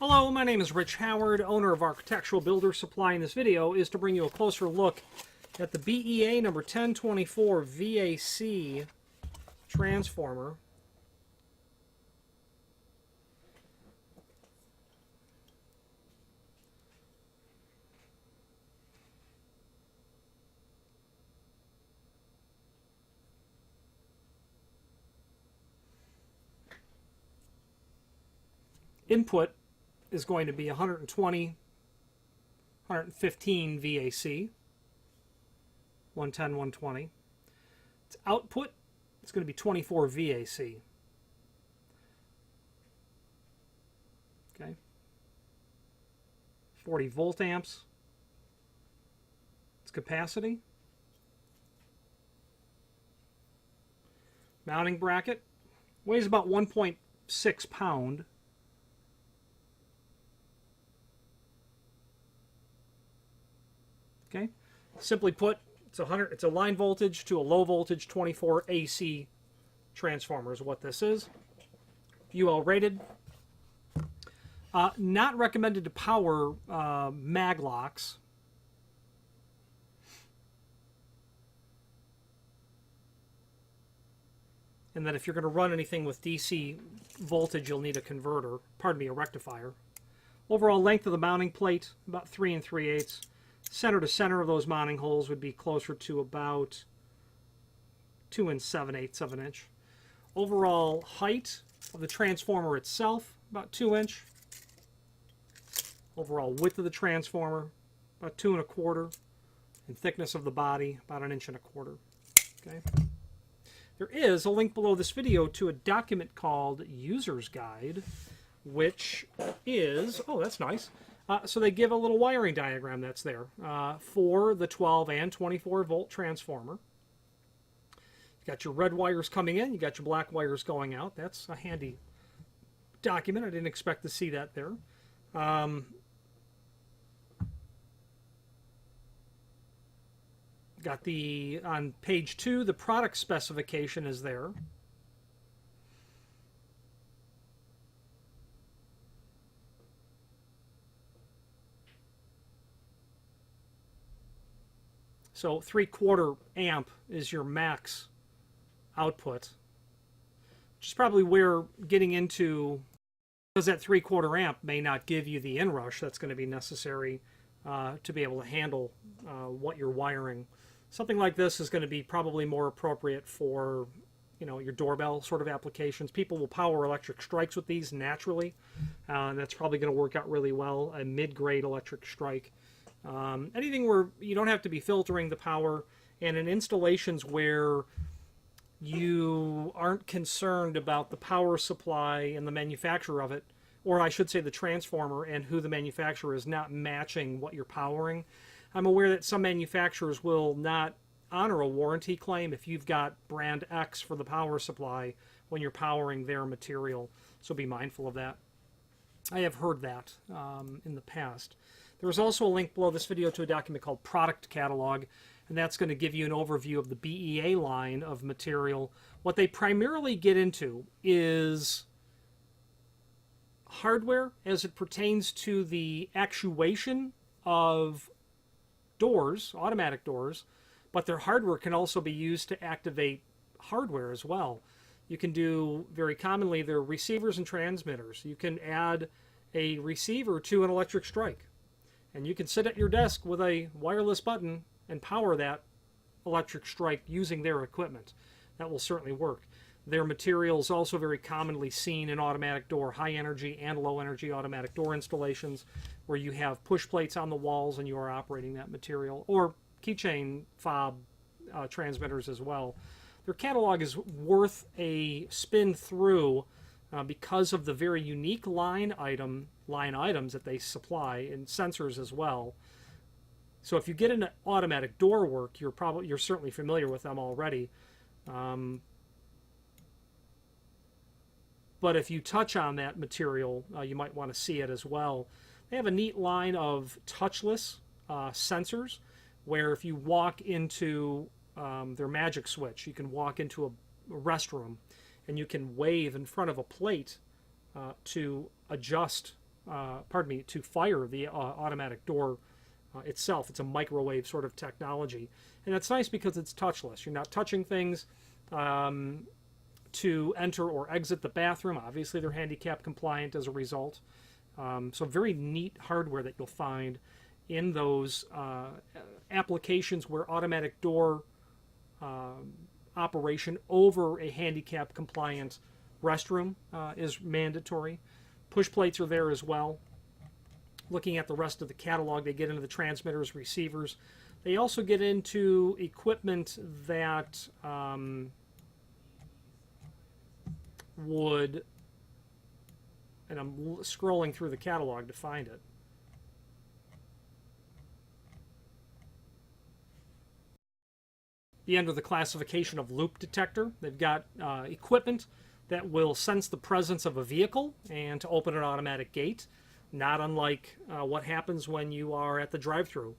Hello, my name is Rich Howard, owner of Architectural Builder Supply. In this video is to bring you a closer look at the BEA number 1024 VAC transformer. Input is going to be 120, 115 VAC, 110, 120. Its output is going to be 24 VAC. Okay. 40 volt amps. Its capacity. Mounting bracket. Weighs about 1.6 pound. Okay. Simply put, it's a line voltage to a low voltage 24 AC transformer is what this is. UL rated. Not recommended to power mag locks. And that if you're going to run anything with DC voltage, you'll need a converter, a rectifier. Overall length of the mounting plate, about 3 3/8. Center to center of those mounting holes would be closer to about 2 7/8 of an inch. Overall height of the transformer itself, about 2 inch. Overall width of the transformer, about 2 1/4. And thickness of the body, about 1 1/4 inches. Okay. There is a link below this video to a document called User's Guide, which is, oh, that's nice. So they give a little wiring diagram that's there for the 12 and 24 volt transformer. You got your red wires coming in, you got your black wires going out. That's a handy document. I didn't expect to see that there. Got on page 2, the product specification is there. So 3/4 amp is your max output, which is probably where getting into, because that 3/4 amp may not give you the inrush that's going to be necessary to be able to handle what you're wiring. Something like this is going to be probably more appropriate for, you know, your doorbell sort of applications. People will power electric strikes with these naturally, and that's probably going to work out really well. A mid-grade electric strike. Anything where you don't have to be filtering the power, and in installations where you aren't concerned about the power supply and the manufacturer of it, or I should say the transformer and who the manufacturer is not matching what you're powering. I'm aware that some manufacturers will not honor a warranty claim if you've got brand X for the power supply when you're powering their material, so be mindful of that. I have heard that in the past. There is also a link below this video to a document called Product Catalog, and that's going to give you an overview of the BEA line of material. What they primarily get into is hardware as it pertains to the actuation of doors, automatic doors, but their hardware can also be used to activate hardware as well. You can do, very commonly, their receivers and transmitters. You can add a receiver to an electric strike. And you can sit at your desk with a wireless button and power that electric strike using their equipment. That will certainly work. Their material is also very commonly seen in automatic door, high energy and low energy automatic door installations, where you have push plates on the walls and you are operating that material, or keychain fob transmitters as well. Their catalog is worth a spin through because of the very unique line items that they supply, and sensors as well. So if you get into automatic door work, you're certainly familiar with them already. But if you touch on that material, you might want to see it as well. They have a neat line of touchless sensors, where if you walk into their magic switch, you can walk into a restroom and you can wave in front of a plate to adjust to fire the automatic door itself. It's a microwave sort of technology, and that's nice because it's touchless. You're not touching things to enter or exit the bathroom. Obviously, they're handicap compliant as a result. So very neat hardware that you'll find in those applications where automatic door operation over a handicap compliant restroom is mandatory. Push plates are there as well. Looking at the rest of the catalog, they get into the transmitters, receivers. They also get into equipment that would, and I'm scrolling through the catalog to find it. The end of the classification of loop detector. They've got equipment that will sense the presence of a vehicle and to open an automatic gate, not unlike what happens when you are at the drive-thru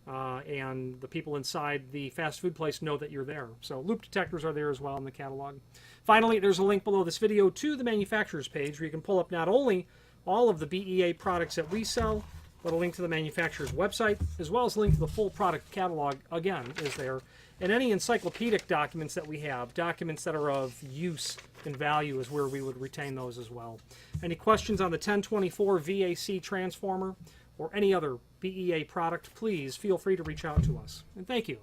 and the people inside the fast food place know that you're there. So loop detectors are there as well in the catalog. Finally, there's a link below this video to the manufacturer's page where you can pull up not only all of the BEA products that we sell, but a link to the manufacturer's website, as well as a link to the full product catalog, again, is there. And any encyclopedic documents that we have, documents that are of use and value, is where we would retain those as well. Any questions on the 1024 VAC transformer or any other BEA product, please feel free to reach out to us. And thank you.